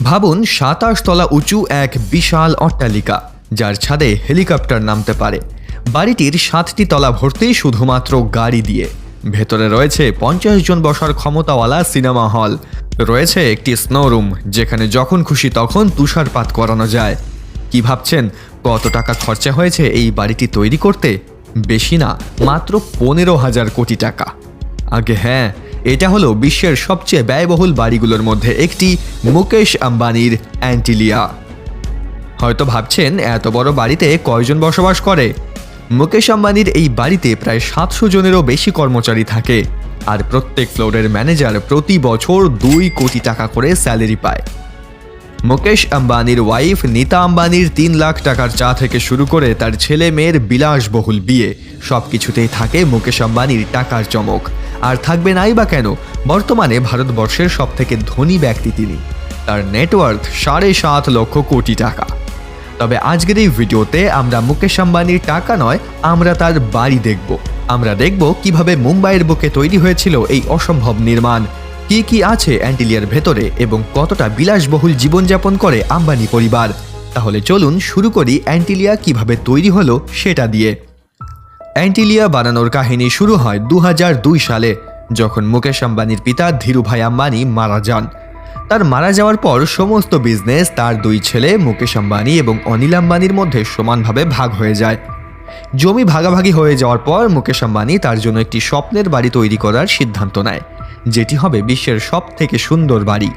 ভাবুন ২৭ তলা উঁচু এক বিশাল অট্টালিকা, যার ছাদে হেলিকপ্টার নামতে পারে। বাড়িটির ৭টি তলা ভর্তি শুধুমাত্র গাড়ি দিয়ে। ভেতরে রয়েছে ৫০ জন বসার ক্ষমতাওয়ালা সিনেমা হল, রয়েছে একটি স্নোরুম যেখানে যখন খুশি তখন তুষারপাত করানো যায়। কি ভাবছেন কত টাকা খরচা হয়েছে এই বাড়িটি তৈরি করতে? বেশি না, মাত্র ১৫,০০০ কোটি টাকা। আগে হ্যাঁ, এটা হলো বিশ্বের সবচেয়ে ব্যয়বহুল বাড়িগুলোর মধ্যে একটি, মুকেশ আম্বানির অ্যান্টিলিয়া। হয়তো ভাবছেন এত বড় বাড়িতে কয়জন বসবাস করে? মুকেশ আম্বানির এই বাড়িতে প্রায় ৭০০ জনেরও বেশি কর্মচারী থাকে, আর প্রত্যেক ফ্লোরের ম্যানেজার প্রতি বছর ২ কোটি টাকা করে স্যালারি পায়। মুকেশ আম্বানির ওয়াইফ নীতা আম্বানির ৩ লাখ টাকার চা থেকে শুরু করে তার ছেলে মেয়ের বিলাসবহুল বিয়ে, সব কিছুতেই থাকে মুকেশ আম্বানির টাকার চমক। আর থাকবে নাই বা কেন, বর্তমানে ভারতবর্ষের সবথেকে ধনী ব্যক্তি তিনি। তার নেটওয়ার্থ ৭.৫ লক্ষ কোটি টাকা। তবে আজকের এই ভিডিওতে আমরা মুকেশ আম্বানির টাকা নয়, আমরা তার বাড়ি দেখব। আমরা দেখব কিভাবে মুম্বাইয়ের বুকে তৈরি হয়েছিল এই অসম্ভব নির্মাণ, কি কি আছে অ্যান্টিলিয়ার ভেতরে এবং কতটা বিলাসবহুল জীবনযাপন করে আম্বানি পরিবার। তাহলে চলুন শুরু করি অ্যান্টিলিয়া কিভাবে তৈরি হলো সেটা দিয়ে। অ্যান্টিলিয়া বানানোর কাহিনী শুরু হয় ২০০২ সালে, যখন মুকেশ আম্বানির পিতা ধীরুভাই আম্বানি মারা যান। তার মারা যাওয়ার পর সমস্ত বিজনেস তার ২ ছেলে মুকেশ আম্বানি এবং অনিল আম্বানির মধ্যে সমানভাবে ভাগ হয়ে যায়। জমি ভাগাভাগি হয়ে যাওয়ার পর মুকেশ আম্বানি তার জন্য একটি স্বপ্নের বাড়ি তৈরি করার সিদ্ধান্ত নেয়, যেটি হবে বিশ্বের সবথেকে সুন্দর বাড়ি।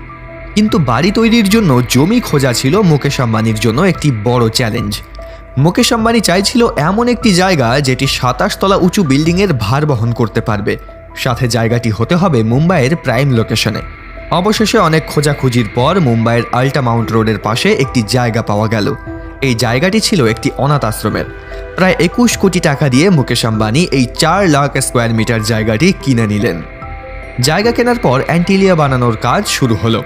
কিন্তু বাড়ি তৈরির জন্য জমি খোঁজা ছিল মুকেশ আম্বানির জন্য একটি বড় চ্যালেঞ্জ। মুকেশ আম্বানি চাইছিল এমন একটি জায়গা যেটি ২৭ তলা উঁচু বিল্ডিংয়ের ভার বহন করতে পারবে, সাথে জায়গাটি হতে হবে মুম্বাইয়ের প্রাইম লোকেশনে। অবশেষে অনেক খোঁজাখুঁজির পর মুম্বাইয়ের আল্টা মাউন্ট রোডের পাশে একটি জায়গা পাওয়া গেল। এই জায়গাটি ছিল একটি অনাথ আশ্রমের। প্রায় ২১ কোটি টাকা দিয়ে মুকেশ আম্বানি এই ৪ লাখ স্কোয়ার মিটার জায়গাটি কিনে নিলেন। জায়গা কেনার পর অ্যান্টিলিয়া বানানোর কাজ শুরু হলো।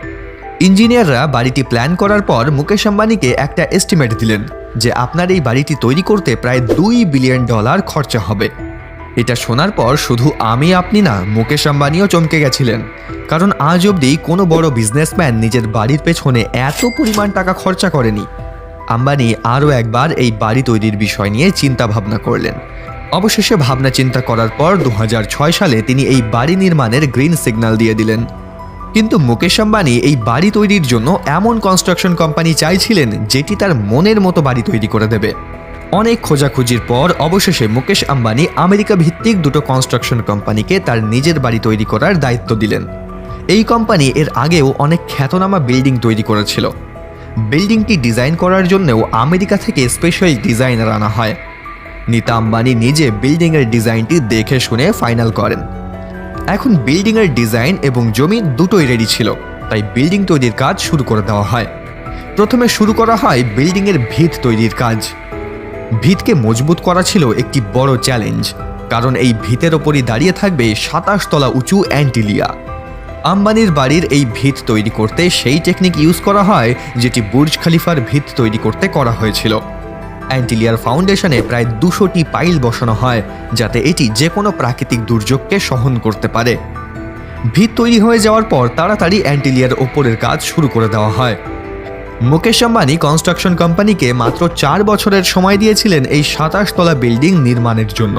ইঞ্জিনিয়াররা বাড়িটি প্ল্যান করার পর মুকেশ আম্বানিকে একটা এস্টিমেট দিলেন যে আপনার এই বাড়িটি তৈরি করতে প্রায় $২ বিলিয়ন খরচা হবে। এটা শোনার পর শুধু আপনি না, মুকেশ আম্বানিও চমকে গেছিলেন, কারণ আজ অবধি কোনো বড় বিজনেসম্যান নিজের বাড়ির পেছনে এত পরিমাণ টাকা খরচা করেনি। আম্বানি আরও একবার এই বাড়ি তৈরির বিষয় নিয়ে চিন্তা ভাবনা করলেন। অবশেষে ভাবনা চিন্তা করার পর ২০০৬ সালে তিনি এই বাড়ি নির্মাণের গ্রিন সিগন্যাল দিয়ে দিলেন। কিন্তু মুকেশ আম্বানি এই বাড়ি তৈরির জন্য এমন কনস্ট্রাকশন কোম্পানি চাইছিলেন যেটি তার মনের মতো বাড়ি তৈরি করে দেবে। অনেক খোঁজাখুঁজির পর অবশেষে মুকেশ আম্বানি আমেরিকা ভিত্তিক 2টো কনস্ট্রাকশন কোম্পানিকে তার নিজের বাড়ি তৈরি করার দায়িত্ব দিলেন। এই কোম্পানি এর আগেও অনেক খ্যাতনামা বিল্ডিং তৈরি করেছিল। বিল্ডিংটি ডিজাইন করার জন্যও আমেরিকা থেকে স্পেশাল ডিজাইনার আনা হয়। নীতা আম্বানি নিজে বিল্ডিংয়ের ডিজাইনটি দেখে শুনে ফাইনাল করেন। এখন বিল্ডিংয়ের ডিজাইন এবং জমি দুটোই রেডি ছিল, তাই বিল্ডিং তৈরির কাজ শুরু করে দেওয়া হয়। প্রথমে শুরু করা হয় বিল্ডিংয়ের ভিত তৈরির কাজ। ভিতকে মজবুত করা ছিল একটি বড় চ্যালেঞ্জ, কারণ এই ভিতের ওপরই দাঁড়িয়ে থাকবে ২৭ তলা উঁচু অ্যান্টিলিয়া। আম্বানির বাড়ির এই ভিত তৈরি করতে সেই টেকনিক ইউজ করা হয় যেটি বুর্জ খলিফার ভিত তৈরি করতে করা হয়েছিল। অ্যান্টিলিয়ার ফাউন্ডেশনে প্রায় ২০০টি পাইল বসানো হয়, যাতে এটি যে কোনো প্রাকৃতিক দুর্যোগকে সহন করতে পারে। ভিত তৈরি হয়ে যাওয়ার পর তাড়াতাড়ি অ্যান্টিলিয়ার ওপরের কাজ শুরু করে দেওয়া হয়। মুকেশ আম্বানি কনস্ট্রাকশন কোম্পানিকে মাত্র ৪ বছরের সময় দিয়েছিলেন এই ২৭ তলা বিল্ডিং নির্মাণের জন্য।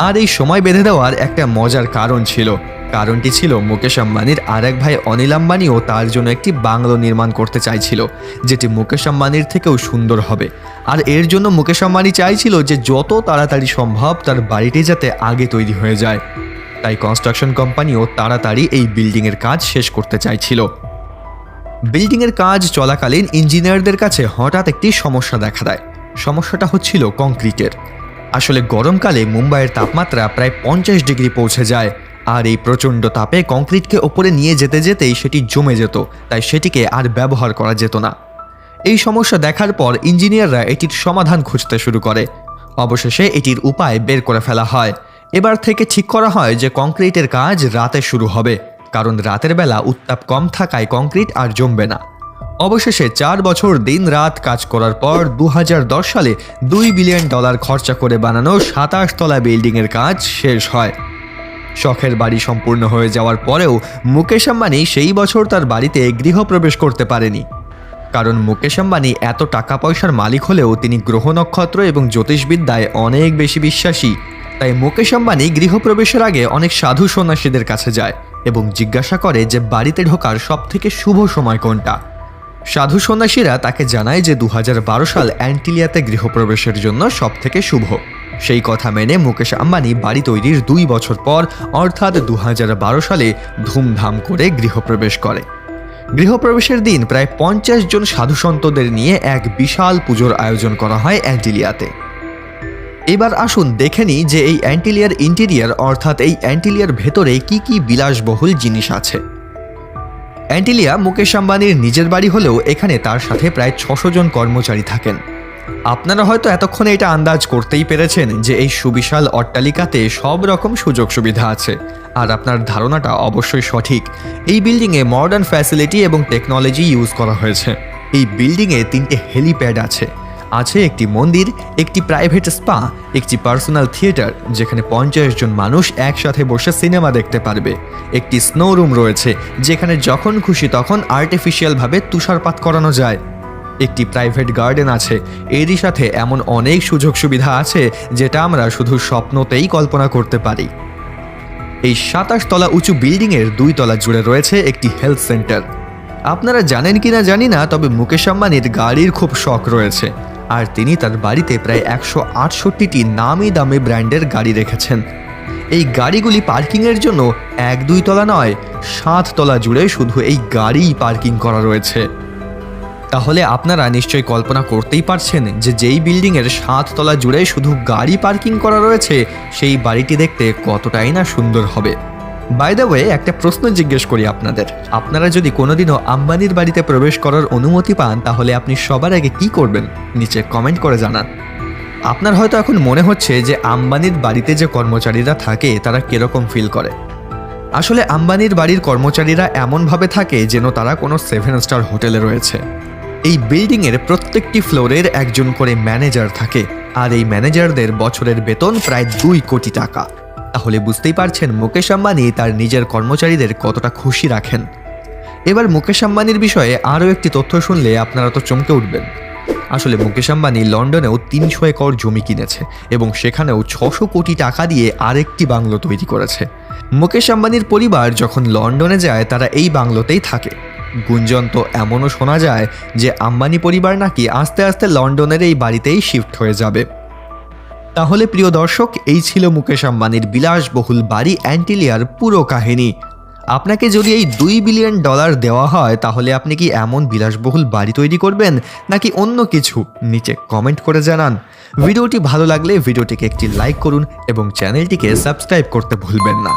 আর এই সময় বেঁধে দেওয়ার একটা মজার কারণ ছিল। কারণটি ছিল মুকেশ আম্বানির আরেক ভাই অনিল আম্বানিও তার জন্য একটি বাংলো নির্মাণ করতে চাইছিল, যেটি মুকেশ আম্বানির থেকেও সুন্দর হবে। আর এর জন্য মুকেশ আম্বানি চাইছিল যে যত তাড়াতাড়ি সম্ভব তার বাড়িটি যাতে আগে তৈরি হয়ে যায়। তাই কনস্ট্রাকশন কোম্পানিও তাড়াতাড়ি এই বিল্ডিংয়ের কাজ শেষ করতে চাইছিল। বিল্ডিংয়ের কাজ চলাকালীন ইঞ্জিনিয়ারদের কাছে হঠাৎ একটি সমস্যা দেখা দেয়। সমস্যাটা হচ্ছিল কংক্রিটের। আসলে গরমকালে মুম্বাইয়ের তাপমাত্রা প্রায় ৫০ ডিগ্রি পৌঁছে যায়, আর এই প্রচণ্ড তাপে কংক্রিটকে ওপরে নিয়ে যেতে যেতেই সেটি জমে যেত, তাই সেটিকে আর ব্যবহার করা যেত না। এই সমস্যা দেখার পর ইঞ্জিনিয়াররা এটির সমাধান খুঁজতে শুরু করে। অবশেষে এটির উপায় বের করে ফেলা হয়। এবার থেকে ঠিক করা হয় যে কংক্রিটের কাজ রাতে শুরু হবে, কারণ রাতের বেলা উত্তাপ কম থাকায় কংক্রিট আর জমবে না। অবশেষে ৪ বছর দিন রাত কাজ করার পর ২০১০ সালে $২ বিলিয়ন খরচা করে বানানো ২৭ তলা বিল্ডিংয়ের কাজ শেষ হয়। শখের বাড়ি সম্পূর্ণ হয়ে যাওয়ার পরেও মুকেশ আম্বানি সেই বছর তার বাড়িতে গৃহপ্রবেশ করতে পারেনি। কারণ মুকেশ আম্বানি এত টাকা পয়সার মালিক হলেও তিনি গ্রহ নক্ষত্র এবং জ্যোতিষবিদ্যায় অনেক বেশি বিশ্বাসী। তাই মুকেশ আম্বানি গৃহপ্রবেশের আগে অনেক সাধু সন্ন্যাসীদের কাছে যায় এবং জিজ্ঞাসা করে যে বাড়িতে ঢোকার সবথেকে শুভ সময় কোনটা। সাধু সন্ন্যাসীরা তাকে জানায় যে 2012 সাল অ্যান্টিলিয়াতে গৃহপ্রবেশের জন্য সবথেকে শুভ। সেই কথা মেনে মুকেশ আম্বানি বাড়ি তৈরির 2 বছর পর অর্থাৎ 2012 সালে ধুমধাম করে গৃহপ্রবেশ করে। গৃহপ্রবেশের দিন প্রায় 50 জন সাধুসন্তদের নিয়ে এক বিশাল পুজোর আয়োজন করা হয় অ্যান্টিলিয়াতে। এবার আসুন দেখে নিই যে এই অ্যান্টিলিয়ার ইন্টেরিয়ার অর্থাৎ এই অ্যান্টিলিয়ার ভেতরে কি কি বিলাসবহুল জিনিস আছে। অ্যান্টিলিয়া মুকেশ আম্বানির নিজের বাড়ি হলেও এখানে তার সাথে প্রায় 600 জন কর্মচারী থাকেন। আপনারা হয়তো এতক্ষণে এটা আন্দাজ করতেই পেরেছেন যে এই সুবিশাল অট্টালিকাতে সব রকম সুযোগ সুবিধা আছে, আর আপনার ধারণাটা অবশ্যই সঠিক। এই বিল্ডিংয়ে মডার্ন ফ্যাসিলিটি এবং টেকনোলজি ইউজ করা হয়েছে। এই বিল্ডিংয়ে 3টে হেলিপ্যাড আছে, একটি মন্দির, একটি প্রাইভেট স্পা, একটি পার্সোনাল থিয়েটার যেখানে 50 জন মানুষ একসাথে বসে সিনেমা দেখতে পারবে, একটি স্নো রুম রয়েছে যেখানে যখন খুশি তখন আর্টিফিশিয়ালভাবে তুষারপাত করানো যায়, একটি প্রাইভেট গার্ডেন আছে। এরই সাথে এমন অনেক সুযোগ সুবিধা আছে যেটা আমরা শুধু স্বপ্নতেই কল্পনা করতে পারি। এই 27 তলা উঁচু বিল্ডিংয়ের 2 তলা জুড়ে রয়েছে একটি হেলথ সেন্টার। আপনারা জানেন কিনা জানি না, তবে মুকেশ আম্বানির গাড়ির খুব শখ রয়েছে, আর তিনি তার বাড়িতে প্রায় 168টি নামি দামি ব্র্যান্ডের গাড়ি রেখেছেন। এই গাড়িগুলি পার্কিংয়ের জন্য 1-2 তলা নয়, 7 তলা জুড়ে শুধু এই গাড়িই পার্কিং করা রয়েছে। তাহলে আপনারা নিশ্চয়ই কল্পনা করতেই পারছেন যে যেই বিল্ডিংয়ের 7 তলা জুড়ে শুধু গাড়ি পার্কিং করা রয়েছে সেই বাড়িটি দেখতে কতটাই না সুন্দর হবে। বাই দ্য ওয়ে, একটা প্রশ্ন জিজ্ঞেস করি আপনাদের, আপনারা যদি কোনোদিনও আম্বানির বাড়িতে প্রবেশ করার অনুমতি পান তাহলে আপনি সবার আগে কি করবেন? নিচে কমেন্ট করে জানান। আপনার হয়তো এখন মনে হচ্ছে যে আম্বানির বাড়িতে যে কর্মচারীরা থাকে তারা কিরকম ফিল করে। আসলে আম্বানির বাড়ির কর্মচারীরা এমনভাবে থাকে যেন তারা কোনো 7 স্টার হোটেলে রয়েছে। এই বিল্ডিংয়ের প্রত্যেকটি ফ্লোরের একজন করে ম্যানেজার থাকে, আর এই ম্যানেজারদের বছরের বেতন প্রায় 2 কোটি টাকা। তাহলে বুঝতেই পারছেন মুকেশ আম্বানি তার নিজের কর্মচারীদের কতটা খুশি রাখেন। এবার মুকেশ আম্বানির বিষয়ে আরও একটি তথ্য শুনলে আপনারা তো চমকে উঠবেন। আসলে মুকেশ আম্বানি লন্ডনেও 300 একর জমি কিনেছে এবং সেখানেও 600 কোটি টাকা দিয়ে আরেকটি বাংলো তৈরি করেছে। মুকেশ আম্বানির পরিবার যখন লন্ডনে যায় তারা এই বাংলোতেই থাকে। গুঞ্জন তো এমনও শোনা যায় যে আম্বানি পরিবার নাকি আস্তে আস্তে লন্ডনের এই বাড়িতেই শিফট হয়ে যাবে। তাহলে প্রিয় দর্শক, এই ছিল মুকেশ আম্বানির বিলাসবহুল বাড়ি অ্যান্টিলিয়ার পুরো কাহিনী। আপনাকে যদি এই $2 বিলিয়ন দেওয়া হয় তাহলে আপনি কি এমন বিলাসবহুল বাড়ি তৈরি করবেন নাকি অন্য কিছু? নিচে কমেন্ট করে জানান। ভিডিওটি ভালো লাগলে ভিডিওটিকে একটি লাইক করুন এবং চ্যানেলটিকে সাবস্ক্রাইব করতে ভুলবেন না।